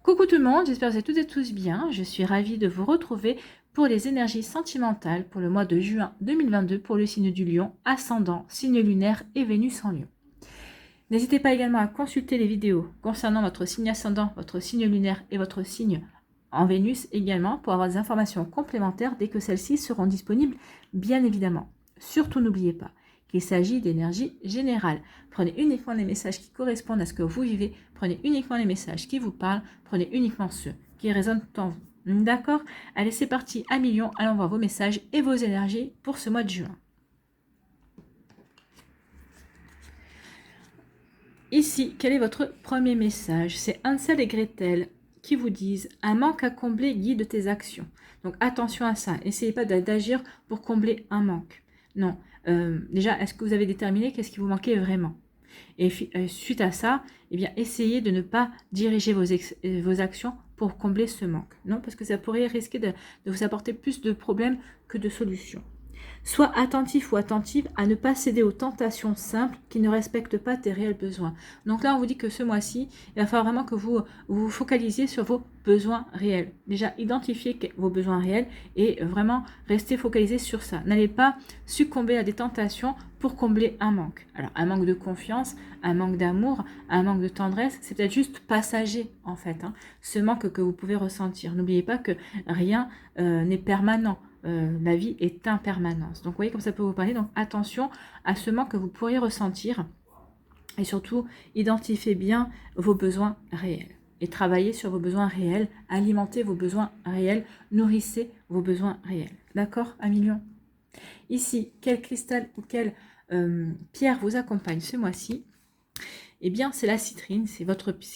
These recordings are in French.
Coucou tout le monde, j'espère que vous êtes toutes et tous bien. Je suis ravie de vous retrouver pour les énergies sentimentales pour le mois de juin 2022 pour le signe du Lion, ascendant, signe lunaire et Vénus en Lion. N'hésitez pas également à consulter les vidéos concernant votre signe ascendant, votre signe lunaire et votre signe en Vénus également pour avoir des informations complémentaires dès que celles-ci seront disponibles, bien évidemment. Surtout n'oubliez pas qu'il s'agit d'énergie générale. Prenez uniquement les messages qui correspondent à ce que vous vivez, prenez uniquement les messages qui vous parlent, prenez uniquement ceux qui résonnent en vous. D'accord? Allez, c'est parti, à million, allons voir vos messages et vos énergies pour ce mois de juin. Ici, quel est votre premier message? C'est Hansel et Gretel qui vous disent « Un manque à combler guide tes actions ». Donc attention à ça, n'essayez pas d'agir pour combler un manque. Non, déjà, est-ce que vous avez déterminé qu'est-ce qui vous manquait vraiment? Et suite à ça, eh bien, essayez de ne pas diriger vos actions pour combler ce manque. Non, parce que ça pourrait risquer de vous apporter plus de problèmes que de solutions. Sois attentif ou attentive à ne pas céder aux tentations simples qui ne respectent pas tes réels besoins. Donc là, on vous dit que ce mois-ci, il va falloir vraiment que vous vous focalisiez sur vos besoins réels. Déjà, identifiez vos besoins réels et vraiment restez focalisé sur ça. N'allez pas succomber à des tentations pour combler un manque. Alors, un manque de confiance, un manque d'amour, un manque de tendresse, c'est peut-être juste passager en fait, hein, ce manque que vous pouvez ressentir. N'oubliez pas que rien n'est permanent. La vie est impermanence. Donc, vous voyez comme ça peut vous parler. Donc, attention à ce manque que vous pourriez ressentir. Et surtout, identifiez bien vos besoins réels. Et travaillez sur vos besoins réels. Alimentez vos besoins réels. Nourrissez vos besoins réels. D'accord, à million? Ici, quel cristal ou quelle pierre vous accompagne ce mois-ci? Eh bien, c'est la citrine. C'est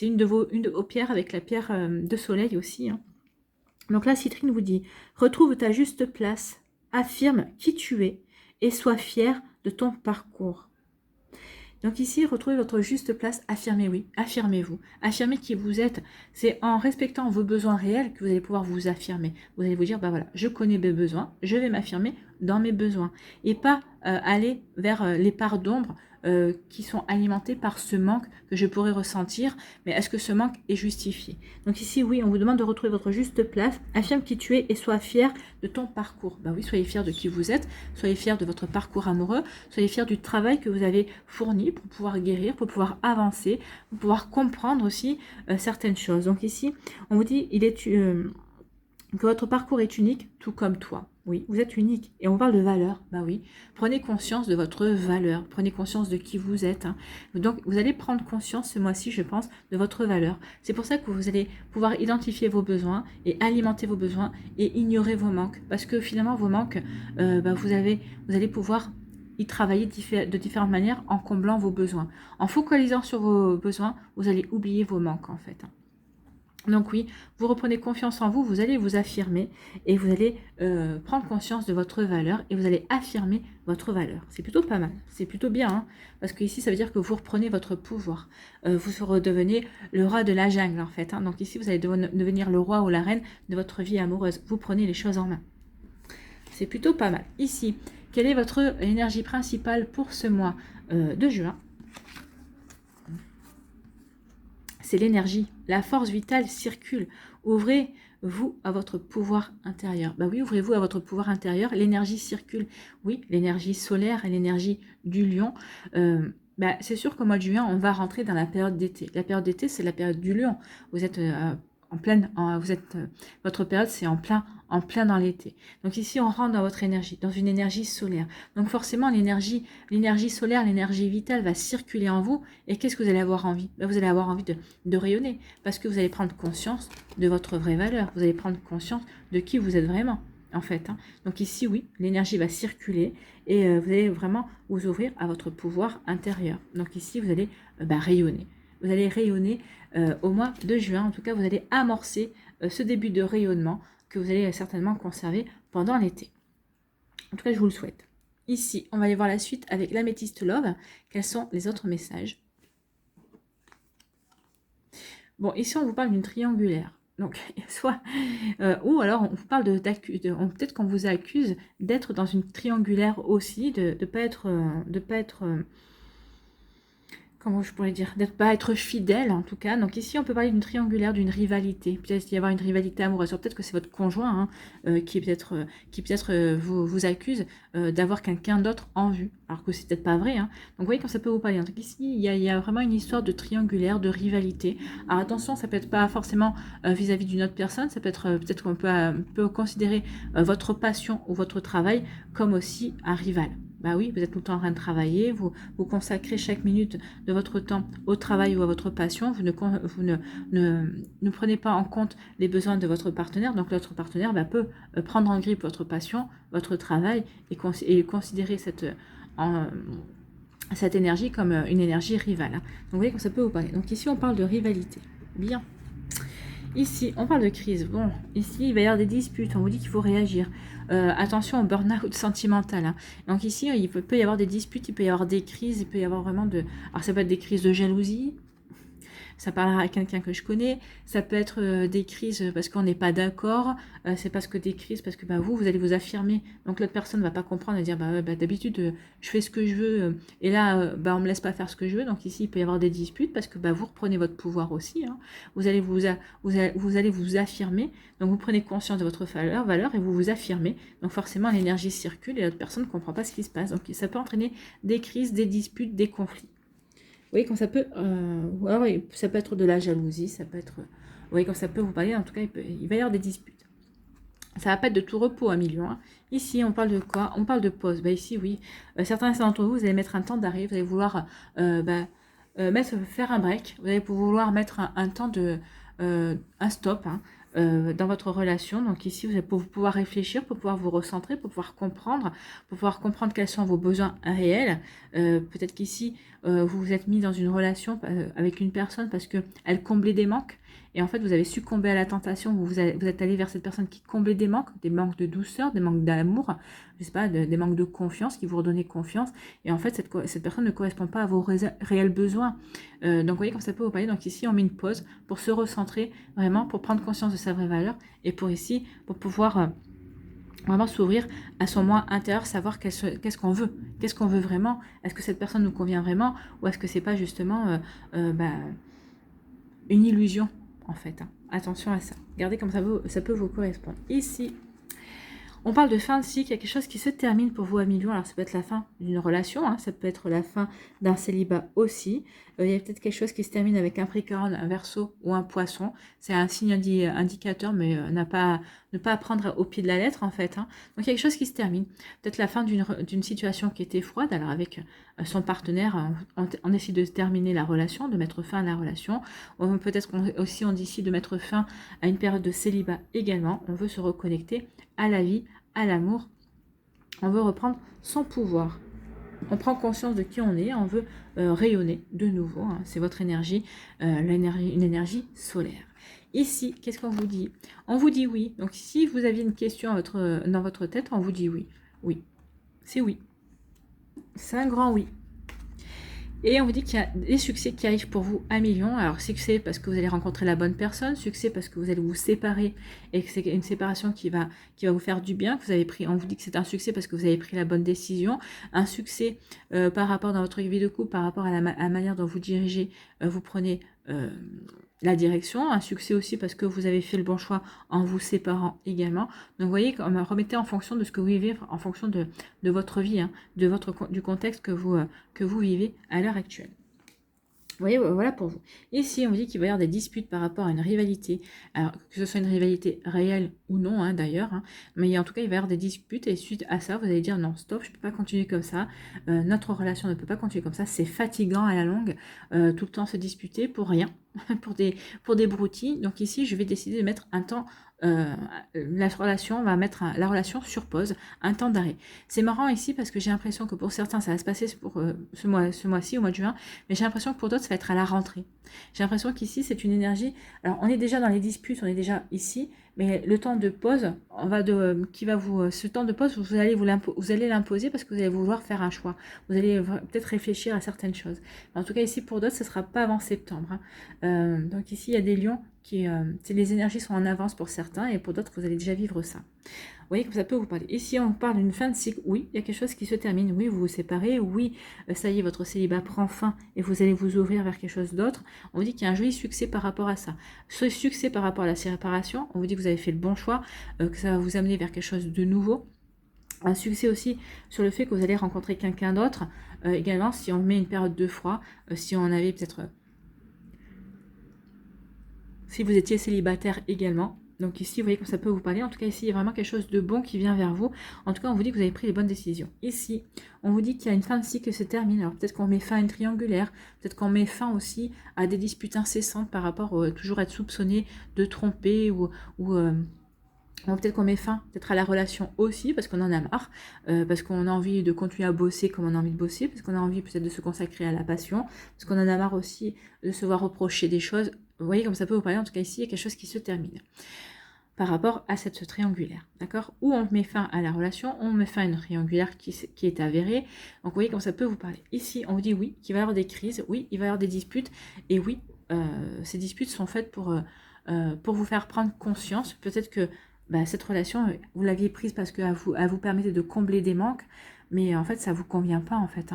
une de vos pierres avec la pierre de soleil aussi, hein. Donc la citrine vous dit, retrouve ta juste place, affirme qui tu es et sois fier de ton parcours. Donc ici, retrouvez votre juste place, affirmez oui, affirmez-vous, affirmez qui vous êtes. C'est en respectant vos besoins réels que vous allez pouvoir vous affirmer. Vous allez vous dire, bah voilà, je connais mes besoins, je vais m'affirmer dans mes besoins. Et pas aller vers les parts d'ombre qui sont alimentées par ce manque que je pourrais ressentir. Mais est-ce que ce manque est justifié? Donc ici, oui, on vous demande de retrouver votre juste place, affirme qui tu es et sois fier de ton parcours. Bah oui, soyez fier de qui vous êtes, soyez fier de votre parcours amoureux, soyez fier du travail que vous avez fourni pour pouvoir guérir, pour pouvoir avancer, pour pouvoir comprendre aussi certaines choses. Donc ici, on vous dit que votre parcours est unique, tout comme toi. Oui, vous êtes unique. Et on parle de valeur. Bah oui, prenez conscience de votre valeur. Prenez conscience de qui vous êtes, hein. Donc, vous allez prendre conscience ce mois-ci, je pense, de votre valeur. C'est pour ça que vous allez pouvoir identifier vos besoins et alimenter vos besoins et ignorer vos manques. Parce que finalement, vos manques, vous allez pouvoir y travailler de différentes manières en comblant vos besoins. En focalisant sur vos besoins, vous allez oublier vos manques, en fait. Donc oui, vous reprenez confiance en vous, vous allez vous affirmer et vous allez prendre conscience de votre valeur et vous allez affirmer votre valeur. C'est plutôt pas mal, c'est plutôt bien, hein, parce que ici ça veut dire que vous reprenez votre pouvoir. Vous redevenez le roi de la jungle en fait, hein. Donc ici vous allez devenir le roi ou la reine de votre vie amoureuse. Vous prenez les choses en main. C'est plutôt pas mal. Ici, quelle est votre énergie principale pour ce mois de juin? C'est l'énergie, la force vitale circule. Ouvrez-vous à votre pouvoir intérieur. Bah oui, ouvrez-vous à votre pouvoir intérieur. L'énergie circule. Oui, l'énergie solaire et l'énergie du lion. C'est sûr qu'au mois de juin, on va rentrer dans la période d'été. La période d'été, c'est la période du lion. Vous êtes votre période, c'est en plein dans l'été. Donc ici, on rentre dans votre énergie, dans une énergie solaire. Donc forcément, l'énergie solaire, l'énergie vitale va circuler en vous. Et qu'est-ce que vous allez avoir envie? Vous allez avoir envie de rayonner parce que vous allez prendre conscience de votre vraie valeur. Vous allez prendre conscience de qui vous êtes vraiment, en fait, hein. Donc ici, oui, l'énergie va circuler et vous allez vraiment vous ouvrir à votre pouvoir intérieur. Donc ici, vous allez rayonner. Vous allez rayonner au mois de juin. En tout cas, vous allez amorcer ce début de rayonnement que vous allez certainement conserver pendant l'été. En tout cas, je vous le souhaite. Ici, on va aller voir la suite avec l'améthyste love. Quels sont les autres messages? Bon, ici, on vous parle d'une triangulaire. Donc, soit, ou alors on vous parle peut-être qu'on vous accuse d'être dans une triangulaire aussi, de pas être comment je pourrais dire, d'être pas être fidèle en tout cas. Donc ici on peut parler d'une triangulaire, d'une rivalité. Peut-être y avoir une rivalité amoureuse. Peut-être que c'est votre conjoint qui peut-être vous accuse d'avoir quelqu'un d'autre en vue, alors que c'est peut-être pas vrai. Donc vous voyez quand ça peut vous parler. Donc ici il y a vraiment une histoire de triangulaire, de rivalité. Alors attention, ça peut être pas forcément vis-à-vis d'une autre personne. Ça peut être peut-être qu'on peut considérer votre passion ou votre travail comme aussi un rival. Bah oui, vous êtes tout le temps en train de travailler, vous consacrez chaque minute de votre temps au travail ou à votre passion, vous ne prenez pas en compte les besoins de votre partenaire, donc votre partenaire peut prendre en grippe votre passion, votre travail et considérer cette énergie comme une énergie rivale. Donc vous voyez que ça peut vous parler. Donc ici on parle de rivalité. Bien. Ici, on parle de crise. Bon, ici, il va y avoir des disputes. On vous dit qu'il faut réagir. Attention au burn-out sentimental. Donc ici, il peut y avoir des disputes, il peut y avoir des crises, il peut y avoir vraiment de... Alors ça peut être des crises de jalousie, ça parlera à quelqu'un que je connais, ça peut être des crises parce qu'on n'est pas d'accord, c'est parce que des crises, parce que vous allez vous affirmer, donc l'autre personne ne va pas comprendre et dire d'habitude je fais ce que je veux, et là on me laisse pas faire ce que je veux, donc ici il peut y avoir des disputes parce que vous reprenez votre pouvoir aussi, vous allez vous affirmer, donc vous prenez conscience de votre valeur et vous vous affirmez, donc forcément l'énergie circule et l'autre personne ne comprend pas ce qui se passe, donc ça peut entraîner des crises, des disputes, des conflits. Vous voyez, quand ça peut... alors, ça peut être de la jalousie, ça peut être... Vous voyez, quand ça peut vous parler, en tout cas, il va y avoir des disputes. Ça va pas être de tout repos à million. Ici, on parle de quoi? On parle de pause. Ici, oui. Certains d'entre vous, vous allez mettre un temps d'arrêt. Vous allez vouloir faire un break. Vous allez vouloir mettre un temps de... un stop, dans votre relation. Donc ici, vous allez pouvoir réfléchir, pour pouvoir vous recentrer, pour pouvoir comprendre quels sont vos besoins réels. Peut-être qu'ici, vous vous êtes mis dans une relation avec une personne parce qu'elle comblait des manques. Et en fait, vous avez succombé à la tentation, vous êtes allé vers cette personne qui comblait des manques de douceur, des manques d'amour, je sais pas, des manques de confiance, qui vous redonnait confiance. Et en fait, cette personne ne correspond pas à vos réels besoins. Donc, vous voyez, comme ça peut vous parler. Donc ici, on met une pause pour se recentrer, vraiment, pour prendre conscience de sa vraie valeur. Et pour pouvoir... vraiment s'ouvrir à son moi intérieur, savoir qu'est-ce qu'on veut. Qu'est-ce qu'on veut vraiment? Est-ce que cette personne nous convient vraiment? Ou est-ce que c'est pas justement une illusion, en fait? Attention à ça. Regardez comme ça peut vous correspondre. Ici, on parle de fin de cycle, il y a quelque chose qui se termine pour vous à million. Alors ça peut être la fin d'une relation, ça peut être la fin d'un célibat aussi. Il y a peut-être quelque chose qui se termine avec un Capricorne, un Verseau ou un Poisson. C'est un signe indicateur, mais ne pas prendre au pied de la lettre en fait. Donc il y a quelque chose qui se termine. Peut-être la fin d'une situation qui était froide. Alors avec son partenaire, on essaie de terminer la relation, de mettre fin à la relation. Peut-être aussi on décide de mettre fin à une période de célibat également. On veut se reconnecter à la vie, à l'amour. On veut reprendre son pouvoir. On prend conscience de qui on est, on veut rayonner de nouveau. C'est votre énergie, une énergie solaire. Ici, qu'est-ce qu'on vous dit? On vous dit oui. Donc si vous aviez une question dans votre tête, on vous dit oui. Oui, c'est oui. C'est un grand oui. Et on vous dit qu'il y a des succès qui arrivent pour vous à million. Alors succès parce que vous allez rencontrer la bonne personne, succès parce que vous allez vous séparer et que c'est une séparation qui va vous faire du bien, que vous avez pris. On vous dit que c'est un succès parce que vous avez pris la bonne décision, un succès par rapport dans votre vie de couple, par rapport à la manière dont vous dirigez, vous prenez la direction, un succès aussi parce que vous avez fait le bon choix en vous séparant également. Donc vous voyez, remettez en fonction de ce que vous vivez, en fonction de votre vie, du contexte que vous vivez à l'heure actuelle. Vous voyez, voilà pour vous. Ici, on dit qu'il va y avoir des disputes par rapport à une rivalité. Alors, que ce soit une rivalité réelle ou non, d'ailleurs. Mais en tout cas, il va y avoir des disputes. Et suite à ça, vous allez dire non, stop, je ne peux pas continuer comme ça. Notre relation ne peut pas continuer comme ça. C'est fatigant à la longue. Tout le temps se disputer pour rien. pour des broutilles. Donc ici, je vais décider de mettre un temps... la relation sur pause, un temps d'arrêt. C'est marrant ici parce que j'ai l'impression que pour certains ça va se passer pour ce mois-ci, au mois de juin, mais j'ai l'impression que pour d'autres ça va être à la rentrée. J'ai l'impression qu'ici c'est une énergie, alors on est déjà dans les disputes, on est déjà ici, mais le temps de pause, ce temps de pause, vous allez l'imposer parce que vous allez vouloir faire un choix. Vous allez peut-être réfléchir à certaines choses. En tout cas ici pour d'autres, ce ne sera pas avant septembre. Donc ici il y a des lions les énergies sont en avance pour certains et pour d'autres vous allez déjà vivre ça. voyez comme ça peut vous parler. Ici, on parle d'une fin de cycle. Oui, il y a quelque chose qui se termine. Oui, vous vous séparez. Oui, ça y est, votre célibat prend fin et vous allez vous ouvrir vers quelque chose d'autre. On vous dit qu'il y a un joli succès par rapport à ça. Ce succès par rapport à la séparation, on vous dit que vous avez fait le bon choix, que ça va vous amener vers quelque chose de nouveau. Un succès aussi sur le fait que vous allez rencontrer quelqu'un d'autre. Également, si on met une période de froid, si on avait peut-être... si vous étiez célibataire également. Donc ici, vous voyez comme ça peut vous parler. En tout cas, ici, il y a vraiment quelque chose de bon qui vient vers vous. En tout cas, on vous dit que vous avez pris les bonnes décisions. Ici, on vous dit qu'il y a une fin de cycle qui se termine. Alors peut-être qu'on met fin à une triangulaire. Peut-être qu'on met fin aussi à des disputes incessantes par rapport au toujours être soupçonné de tromper ou peut-être qu'on met fin peut-être à la relation aussi parce qu'on en a marre, parce qu'on a envie de continuer à bosser comme on a envie de bosser, parce qu'on a envie peut-être de se consacrer à la passion, parce qu'on en a marre aussi de se voir reprocher des choses. Vous voyez comme ça peut vous parler. En tout cas ici il y a quelque chose qui se termine par rapport à cette triangulaire, d'accord? Ou on met fin à la relation, on met fin à une triangulaire qui est avérée. Donc vous voyez comme ça peut vous parler. Ici on vous dit oui, qu'il va y avoir des crises, oui, il va y avoir des disputes, et oui, ces disputes sont faites pour vous faire prendre conscience, peut-être que cette relation, vous l'aviez prise parce qu'elle vous permettait de combler des manques, mais en fait, ça ne vous convient pas, en fait.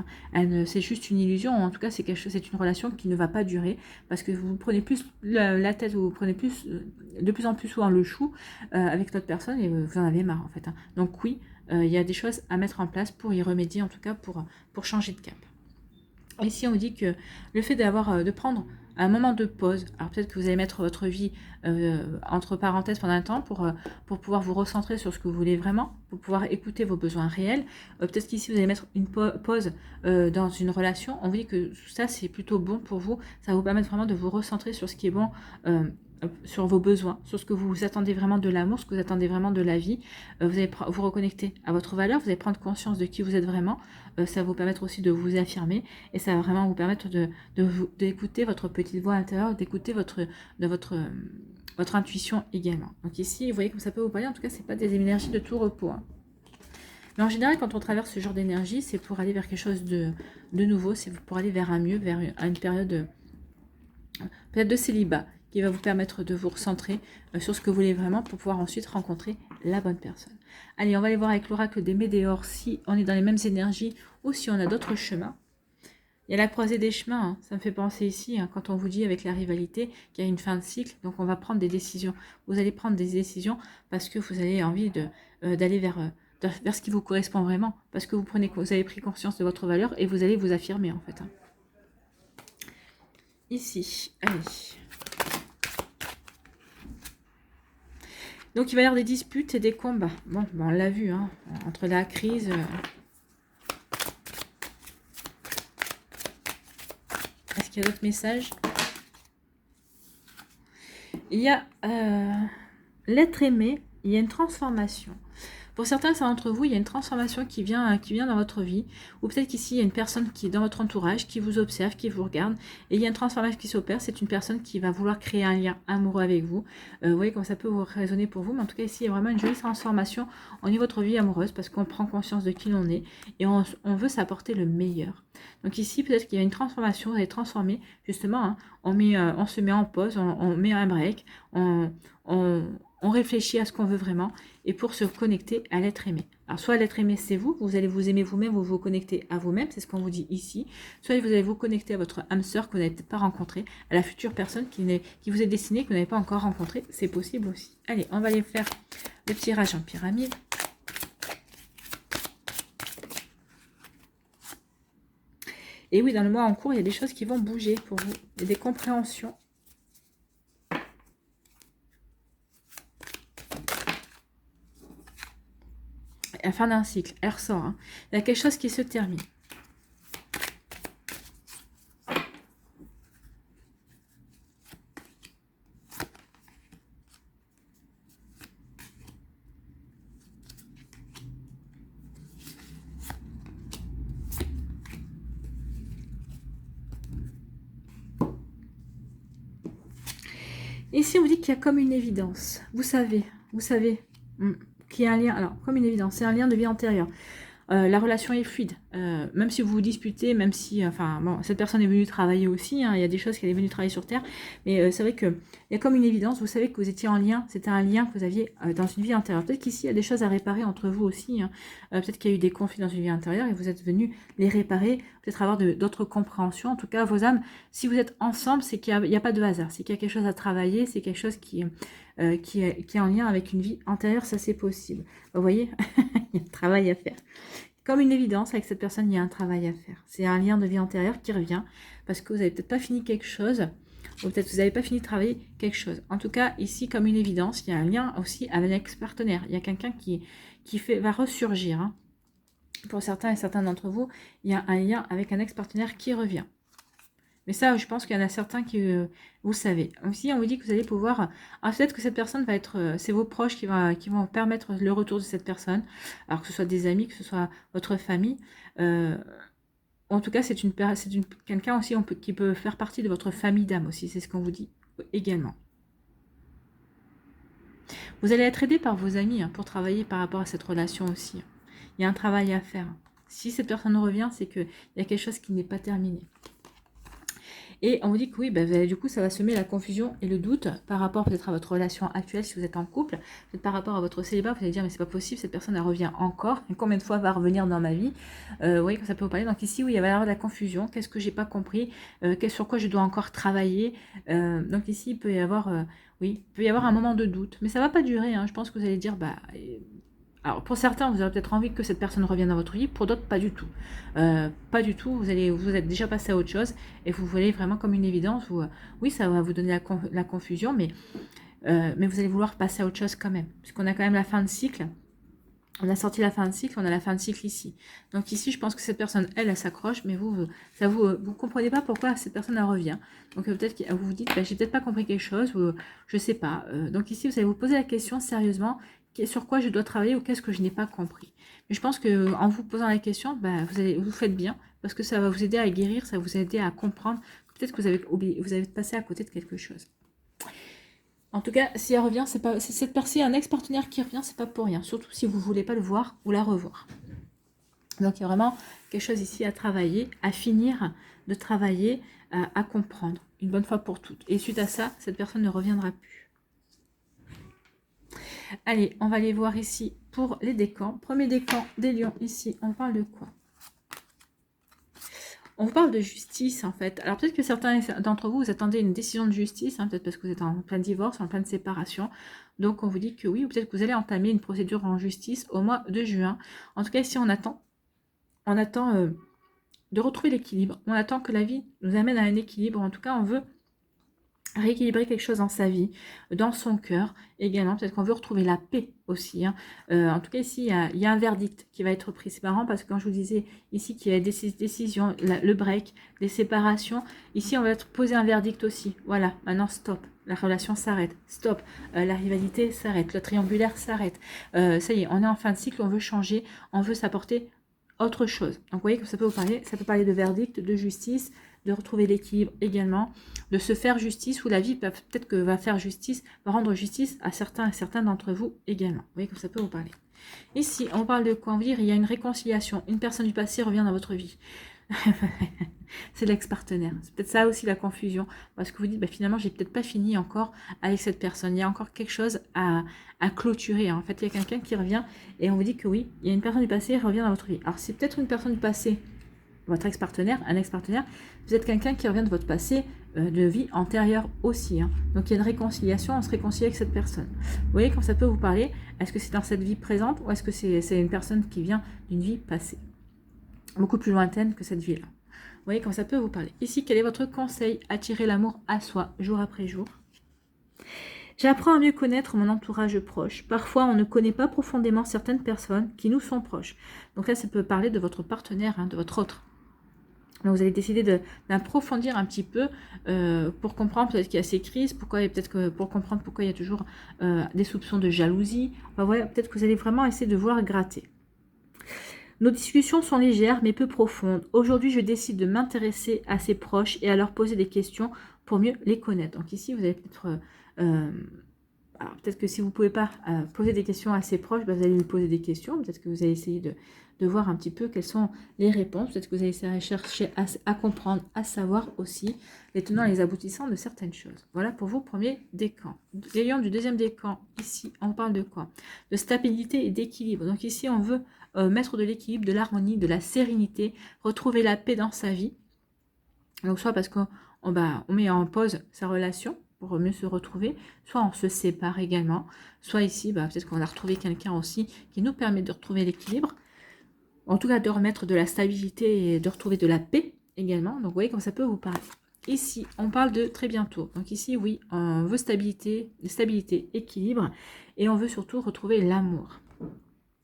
C'est juste une illusion, en tout cas, c'est une relation qui ne va pas durer, parce que vous prenez plus la tête, vous prenez plus, de plus en plus souvent le chou avec l'autre personne, et vous en avez marre, en fait. Donc oui, il y a des choses à mettre en place pour y remédier, en tout cas, pour changer de cap. Ici, on vous dit que le fait de prendre un moment de pause, alors peut-être que vous allez mettre votre vie entre parenthèses pendant un temps pour pouvoir vous recentrer sur ce que vous voulez vraiment, pour pouvoir écouter vos besoins réels. Peut-être qu'ici, vous allez mettre une pause dans une relation. On vous dit que ça, c'est plutôt bon pour vous. Ça va vous permettre vraiment de vous recentrer sur ce qui est bon, sur vos besoins, sur ce que vous attendez vraiment de l'amour, ce que vous attendez vraiment de la vie. Vous allez vous reconnecter à votre valeur, vous allez prendre conscience de qui vous êtes vraiment. Ça va vous permettre aussi de vous affirmer et ça va vraiment vous permettre d'écouter votre petite voix intérieure, d'écouter votre intuition également. Donc ici, vous voyez comme ça peut vous parler. En tout cas, c'est pas des énergies de tout repos. Mais en général, quand on traverse ce genre d'énergie, c'est pour aller vers quelque chose de nouveau, c'est pour aller vers un mieux, vers une période peut-être de célibat, qui va vous permettre de vous recentrer sur ce que vous voulez vraiment pour pouvoir ensuite rencontrer la bonne personne. Allez, on va aller voir avec l'oracle des Médéors si on est dans les mêmes énergies ou si on a d'autres chemins. Il y a la croisée des chemins, ça me fait penser ici, quand on vous dit avec la rivalité qu'il y a une fin de cycle, donc on va prendre des décisions. Vous allez prendre des décisions parce que vous avez envie d'aller vers ce qui vous correspond vraiment, parce que vous avez pris conscience de votre valeur et vous allez vous affirmer en fait. Ici, allez. Donc il va y avoir des disputes et des combats. Bon, on l'a vu, entre la crise. Est-ce qu'il y a d'autres messages? Il y a l'être aimé, il y a une transformation. Pour certains d'entre vous, il y a une transformation qui vient dans votre vie, ou peut-être qu'ici, il y a une personne qui est dans votre entourage, qui vous observe, qui vous regarde, et il y a une transformation qui s'opère. C'est une personne qui va vouloir créer un lien amoureux avec vous. Vous voyez comment ça peut vous résonner pour vous, mais en tout cas, ici, il y a vraiment une jolie transformation au niveau de votre vie amoureuse, parce qu'on prend conscience de qui l'on est, et on veut s'apporter le meilleur. Donc ici, peut-être qu'il y a une transformation, vous allez transformer, justement, on se met en pause, on met un break, on réfléchit à ce qu'on veut vraiment et pour se connecter à l'être aimé. Alors soit l'être aimé c'est vous allez vous aimer vous-même, vous vous connecter à vous-même, c'est ce qu'on vous dit ici. Soit vous allez vous connecter à votre âme sœur que vous n'avez peut-être pas rencontrée, à la future personne qui vous est destinée, que vous n'avez pas encore rencontrée, c'est possible aussi. Allez, on va aller faire le tirage en pyramide. Et oui, dans le mois en cours, il y a des choses qui vont bouger pour vous, il y a des compréhensions. La fin d'un cycle, elle ressort. Il y a quelque chose qui se termine. Ici, on vous dit qu'il y a comme une évidence. Vous savez qu'il y a un lien. Alors, comme une évidence, c'est un lien de vie antérieure. La relation est fluide, même si vous vous disputez, même si, enfin, bon, cette personne est venue travailler aussi, hein, il y a des choses qu'elle est venue travailler sur Terre, mais c'est vrai qu'il y a comme une évidence, vous savez que vous étiez en lien, c'était un lien que vous aviez dans une vie antérieure. Peut-être qu'ici, il y a des choses à réparer entre vous aussi, hein. Peut-être qu'il y a eu des conflits dans une vie antérieure et vous êtes venus les réparer, peut-être avoir d'autres compréhensions. En tout cas, vos âmes, si vous êtes ensemble, c'est qu'il n'y a pas de hasard, c'est qu'il y a quelque chose à travailler, c'est quelque chose qui est en lien avec une vie antérieure, ça c'est possible. Vous voyez, il y a un travail à faire. Comme une évidence, avec cette personne, il y a un travail à faire. C'est un lien de vie antérieure qui revient, parce que vous n'avez peut-être pas fini quelque chose, ou peut-être vous n'avez pas fini de travailler quelque chose. En tout cas, ici, comme une évidence, il y a un lien aussi avec l'ex-partenaire. Il y a quelqu'un qui va ressurgir. Hein. Pour certains et certains d'entre vous, il y a un lien avec un ex-partenaire qui revient. Mais ça, je pense qu'il y en a certains qui, vous savez. Aussi, on vous dit que vous allez pouvoir... Alors, peut-être que cette personne va être... c'est vos proches qui vont permettre le retour de cette personne. Alors, que ce soit des amis, que ce soit votre famille. En tout cas, c'est quelqu'un aussi qui peut faire partie de votre famille d'âme aussi. C'est ce qu'on vous dit également. Vous allez être aidé par vos amis pour travailler par rapport à cette relation aussi. Il y a un travail à faire. Si cette personne revient, c'est qu'il y a quelque chose qui n'est pas terminé. Et on vous dit que oui, du coup, ça va semer la confusion et le doute par rapport peut-être à votre relation actuelle si vous êtes en couple. Peut-être par rapport à votre célibat, vous allez dire, mais c'est pas possible, cette personne, elle revient encore. Et combien de fois va revenir dans ma vie? Vous voyez que ça peut vous parler. Donc ici, oui, il va y avoir de la confusion. Qu'est-ce que j'ai pas compris? Sur quoi je dois encore travailler? Donc ici, il peut y avoir, oui, il peut y avoir un moment de doute. Mais ça va pas durer. Hein. Je pense que vous allez dire, alors pour certains, vous aurez peut-être envie que cette personne revienne dans votre vie, pour d'autres, pas du tout. Pas du tout, vous êtes déjà passé à autre chose et vous voulez vraiment comme une évidence, oui, ça va vous donner la confusion, mais vous allez vouloir passer à autre chose quand même. Puisqu'on a quand même la fin de cycle, on a sorti la fin de cycle, on a la fin de cycle ici. Donc ici, je pense que cette personne, elle s'accroche, mais vous comprenez pas pourquoi cette personne, elle revient. Donc peut-être que vous vous dites, j'ai peut-être pas compris quelque chose, ou je sais pas. Donc ici, vous allez vous poser la question sérieusement, sur quoi je dois travailler ou qu'est-ce que je n'ai pas compris. Mais je pense que en vous posant la question, vous faites bien, parce que ça va vous aider à guérir, ça va vous aider à comprendre. Peut-être que vous avez oublié, vous avez passé à côté de quelque chose. En tout cas, si elle revient, c'est cette personne, un ex-partenaire qui revient, c'est pas pour rien. Surtout si vous voulez pas le voir ou la revoir. Donc il y a vraiment quelque chose ici à travailler, à finir de travailler, à comprendre, une bonne fois pour toutes. Et suite à ça, cette personne ne reviendra plus. Allez, on va aller voir ici pour les décans. Premier décan des lions, ici, on parle de quoi? On vous parle de justice, en fait. Alors, peut-être que certains d'entre vous, vous attendez une décision de justice, hein, peut-être parce que vous êtes en plein divorce, en pleine séparation. Donc, on vous dit que oui, ou peut-être que vous allez entamer une procédure en justice au mois de juin. En tout cas, ici, on attend de retrouver l'équilibre. On attend que la vie nous amène à un équilibre. En tout cas, on veut rééquilibrer quelque chose dans sa vie, dans son cœur également. Peut-être qu'on veut retrouver la paix aussi. Hein. En tout cas, ici, il y a un verdict qui va être pris. C'est marrant parce que quand je vous disais ici qu'il y a des décisions, le break, des séparations, ici, on va poser un verdict aussi. Voilà, maintenant, stop. La relation s'arrête. Stop. La rivalité s'arrête. Le triangulaire s'arrête. Ça y est, on est en fin de cycle, on veut changer, on veut s'apporter autre chose. Donc, vous voyez que ça peut vous parler, ça peut parler de verdict, de justice, de retrouver l'équilibre également, de se faire justice, ou la vie peut-être que va faire justice, va rendre justice à certains et certains d'entre vous également. Vous voyez que ça peut vous parler. Ici, on parle de quoi? On veut dire il y a une réconciliation, une personne du passé revient dans votre vie. C'est l'ex-partenaire. C'est peut-être ça aussi la confusion, parce que vous dites finalement j'ai peut-être pas fini encore avec cette personne, il y a encore quelque chose à clôturer. En fait, il y a quelqu'un qui revient et on vous dit que oui, il y a une personne du passé qui revient dans votre vie. Alors c'est peut-être une personne du passé, votre ex-partenaire, un ex-partenaire, vous êtes quelqu'un qui revient de votre passé, de vie antérieure aussi. Hein. Donc il y a une réconciliation, on se réconcilie avec cette personne. Vous voyez quand ça peut vous parler, est-ce que c'est dans cette vie présente ou est-ce que c'est une personne qui vient d'une vie passée, beaucoup plus lointaine que cette vie-là. Vous voyez quand ça peut vous parler. Ici, quel est votre conseil? Attirer l'amour à soi, jour après jour. J'apprends à mieux connaître mon entourage proche. Parfois, on ne connaît pas profondément certaines personnes qui nous sont proches. Donc là, ça peut parler de votre partenaire, hein, de votre autre. Donc vous allez décider d'approfondir un petit peu pour comprendre peut-être qu'il y a ces crises, pour comprendre pourquoi il y a toujours des soupçons de jalousie. Enfin, voilà, peut-être que vous allez vraiment essayer de voir gratter. Nos discussions sont légères mais peu profondes. Aujourd'hui, je décide de m'intéresser à ses proches et à leur poser des questions pour mieux les connaître. Donc ici, vous allez peut-être Alors, peut-être que si vous ne pouvez pas poser des questions à ses proches, ben, vous allez lui poser des questions. Peut-être que vous allez essayer de voir un petit peu quelles sont les réponses. Peut-être que vous allez essayer de chercher à comprendre, à savoir aussi les tenants et les aboutissants de certaines choses. Voilà pour vos premiers décans. Les lions du deuxième décan, ici, on parle de quoi? De stabilité et d'équilibre. Donc ici, on veut mettre de l'équilibre, de l'harmonie, de la sérénité, retrouver la paix dans sa vie. Donc soit parce qu'on met en pause sa relation pour mieux se retrouver, soit on se sépare également, soit ici, peut-être qu'on a retrouvé quelqu'un aussi qui nous permet de retrouver l'équilibre, en tout cas de remettre de la stabilité et de retrouver de la paix également. Donc vous voyez comme ça peut vous parler. Ici, on parle de très bientôt. Donc ici, oui, on veut stabilité, équilibre, et on veut surtout retrouver l'amour.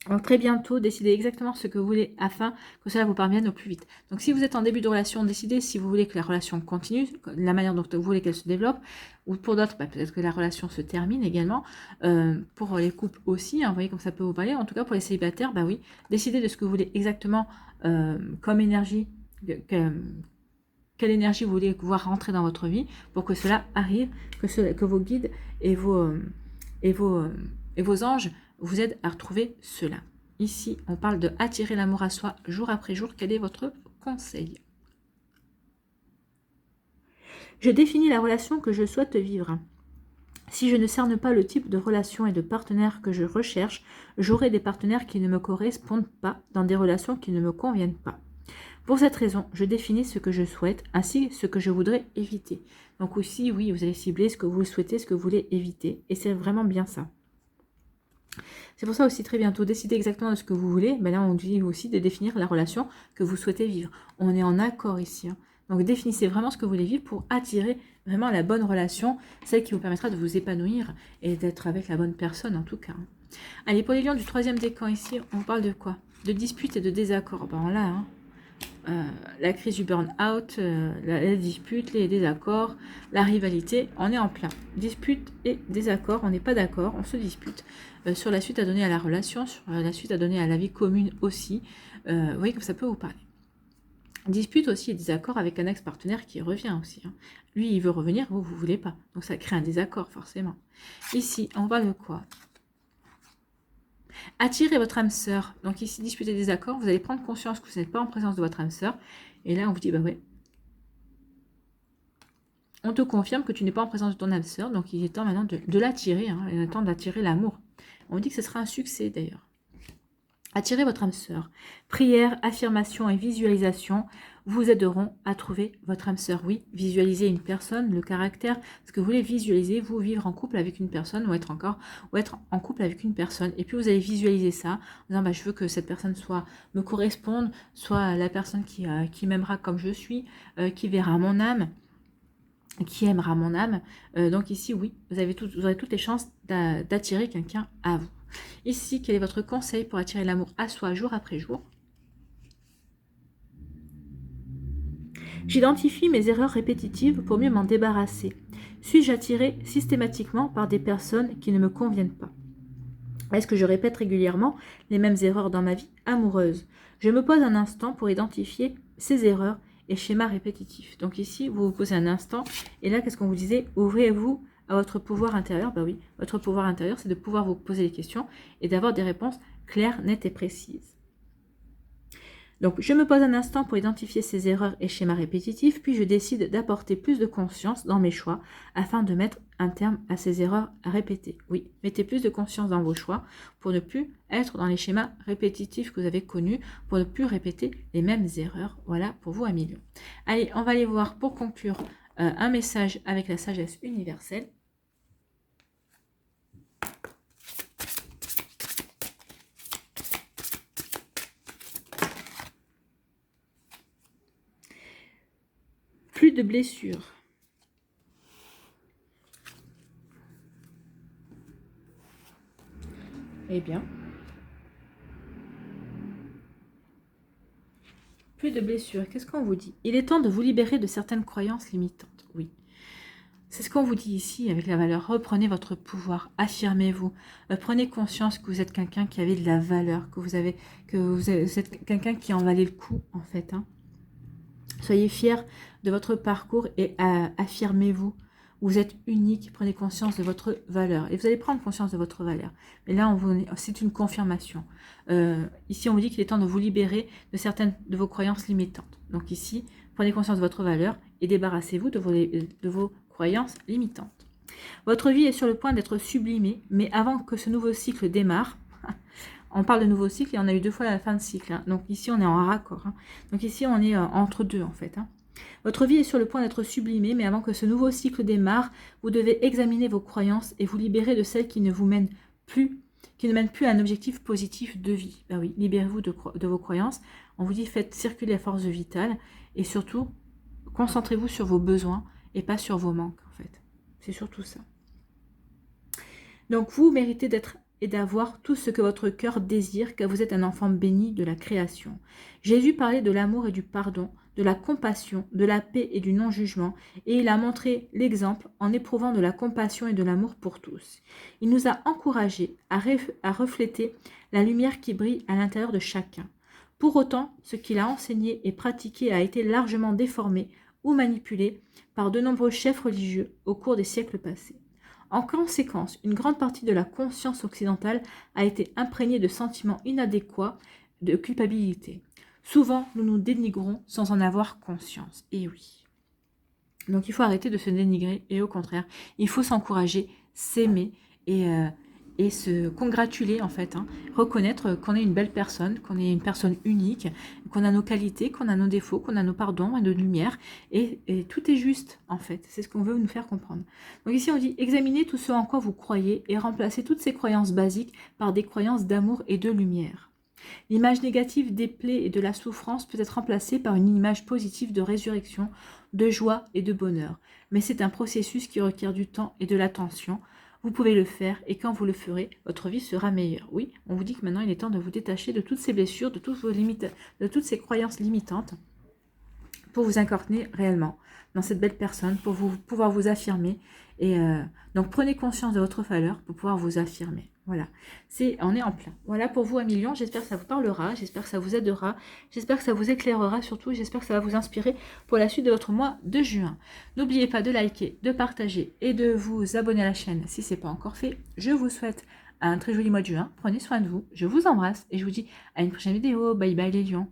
Donc très bientôt, décidez exactement ce que vous voulez afin que cela vous parvienne au plus vite. Donc si vous êtes en début de relation, décidez si vous voulez que la relation continue, la manière dont vous voulez qu'elle se développe, ou pour d'autres, peut-être que la relation se termine également. Pour les couples aussi, vous voyez comme ça peut vous parler. En tout cas pour les célibataires, oui, décidez de ce que vous voulez exactement comme énergie, quelle énergie vous voulez voir rentrer dans votre vie pour que cela arrive, que vos guides et vos anges vous aident à retrouver cela. Ici, on parle de attirer l'amour à soi jour après jour. Quel est votre conseil? Je définis la relation que je souhaite vivre. Si je ne cerne pas le type de relation et de partenaire que je recherche, j'aurai des partenaires qui ne me correspondent pas dans des relations qui ne me conviennent pas. Pour cette raison, je définis ce que je souhaite, ainsi ce que je voudrais éviter. Donc aussi, oui, vous allez cibler ce que vous souhaitez, ce que vous voulez éviter, et c'est vraiment bien ça. C'est pour ça aussi très bientôt, décidez exactement de ce que vous voulez, mais là on dit aussi de définir la relation que vous souhaitez vivre. On est en accord ici. Donc définissez vraiment ce que vous voulez vivre pour attirer vraiment la bonne relation, celle qui vous permettra de vous épanouir et d'être avec la bonne personne en tout cas. Allez, pour les lions du troisième décan ici, on parle de quoi? De disputes et de désaccords. Là, la crise du burn-out, la dispute, les désaccords, la rivalité, on est en plein. Dispute et désaccord, on n'est pas d'accord, on se dispute sur la suite à donner à la relation, sur la suite à donner à la vie commune aussi. Vous voyez comme ça peut vous parler. Dispute aussi et désaccord avec un ex-partenaire qui revient aussi. Lui, il veut revenir, vous ne voulez pas. Donc ça crée un désaccord forcément. Ici, on parle de quoi? Attirez votre âme sœur. Donc ici, disputer des accords, vous allez prendre conscience que vous n'êtes pas en présence de votre âme sœur. Et là, on vous dit, ouais. On te confirme que tu n'es pas en présence de ton âme sœur. Donc il est temps maintenant de l'attirer. Il est temps d'attirer l'amour. On dit que ce sera un succès d'ailleurs. Attirez votre âme sœur. Prière, affirmation et visualisation vous aideront à trouver votre âme sœur. Oui, visualiser une personne, le caractère, ce que vous voulez visualiser, vous vivre en couple avec une personne ou être en couple avec une personne. Et puis vous allez visualiser ça en disant je veux que cette personne me corresponde, soit la personne qui m'aimera comme je suis, qui verra mon âme, qui aimera mon âme. Donc ici, oui, vous aurez toutes les chances d'attirer quelqu'un à vous. Ici, quel est votre conseil pour attirer l'amour à soi jour après jour? J'identifie mes erreurs répétitives pour mieux m'en débarrasser. Suis-je attiré systématiquement par des personnes qui ne me conviennent pas? Est-ce que je répète régulièrement les mêmes erreurs dans ma vie amoureuse? Je me pose un instant pour identifier ces erreurs et schémas répétitifs. Donc ici, vous vous posez un instant. Et là, qu'est-ce qu'on vous disait? Ouvrez-vous à votre pouvoir intérieur. Oui, votre pouvoir intérieur, c'est de pouvoir vous poser des questions et d'avoir des réponses claires, nettes et précises. Donc, je me pose un instant pour identifier ces erreurs et schémas répétitifs, puis je décide d'apporter plus de conscience dans mes choix afin de mettre un terme à ces erreurs répétées. Oui, mettez plus de conscience dans vos choix pour ne plus être dans les schémas répétitifs que vous avez connus, pour ne plus répéter les mêmes erreurs. Voilà pour vous, amis lions. Allez, on va aller voir pour conclure un message avec la sagesse universelle. Plus de blessures. Eh bien, plus de blessures. Qu'est-ce qu'on vous dit? Il est temps de vous libérer de certaines croyances limitantes. Oui. C'est ce qu'on vous dit ici avec la valeur. Reprenez votre pouvoir, affirmez-vous. Prenez conscience que vous êtes quelqu'un qui avait de la valeur, que vous êtes quelqu'un qui en valait le coup en fait. Soyez fiers de votre parcours et affirmez-vous. Vous êtes unique, prenez conscience de votre valeur. Et vous allez prendre conscience de votre valeur. Mais là, c'est une confirmation. Ici, on vous dit qu'il est temps de vous libérer de certaines de vos croyances limitantes. Donc ici, prenez conscience de votre valeur et débarrassez-vous de vos croyances limitantes. Votre vie est sur le point d'être sublimée, mais avant que ce nouveau cycle démarre, on parle de nouveau cycle et on a eu 2 fois la fin de cycle. Hein. Donc ici, on est en raccord. Hein. Donc ici, on est entre deux en fait. Hein. Votre vie est sur le point d'être sublimée, mais avant que ce nouveau cycle démarre, vous devez examiner vos croyances et vous libérer de celles qui ne vous mènent plus, qui ne mènent plus à un objectif positif de vie. Ben oui, libérez-vous de vos croyances. On vous dit, faites circuler la force vitale et surtout, concentrez-vous sur vos besoins et pas sur vos manques en fait. C'est surtout ça. Donc vous méritez d'être et d'avoir tout ce que votre cœur désire, car vous êtes un enfant béni de la création. Jésus parlait de l'amour et du pardon, de la compassion, de la paix et du non-jugement, et il a montré l'exemple en éprouvant de la compassion et de l'amour pour tous. Il nous a encouragés à refléter la lumière qui brille à l'intérieur de chacun. Pour autant, ce qu'il a enseigné et pratiqué a été largement déformé ou manipulé par de nombreux chefs religieux au cours des siècles passés. En conséquence, une grande partie de la conscience occidentale a été imprégnée de sentiments inadéquats de culpabilité. Souvent, nous nous dénigrons sans en avoir conscience. Et oui. Donc, il faut arrêter de se dénigrer et au contraire, il faut s'encourager, s'aimer et se congratuler en fait. Hein. Reconnaître qu'on est une belle personne, qu'on est une personne unique, qu'on a nos qualités, qu'on a nos défauts, qu'on a nos pardons et nos lumières. Et tout est juste en fait. C'est ce qu'on veut nous faire comprendre. Donc ici, on dit examinez tout ce en quoi vous croyez et remplacez toutes ces croyances basiques par des croyances d'amour et de lumière. L'image négative des plaies et de la souffrance peut être remplacée par une image positive de résurrection, de joie et de bonheur. Mais c'est un processus qui requiert du temps et de l'attention. Vous pouvez le faire et quand vous le ferez, votre vie sera meilleure. Oui, on vous dit que maintenant il est temps de vous détacher de toutes ces blessures, de toutes vos limites, de toutes ces croyances limitantes pour vous incarner réellement dans cette belle personne, pour pouvoir vous affirmer. Et donc prenez conscience de votre valeur pour pouvoir vous affirmer. Voilà, on est en plein. Voilà pour vous 1 million, j'espère que ça vous parlera, j'espère que ça vous aidera, j'espère que ça vous éclairera surtout, j'espère que ça va vous inspirer pour la suite de votre mois de juin. N'oubliez pas de liker, de partager et de vous abonner à la chaîne si ce n'est pas encore fait. Je vous souhaite un très joli mois de juin, prenez soin de vous, je vous embrasse et je vous dis à une prochaine vidéo. Bye bye les lions.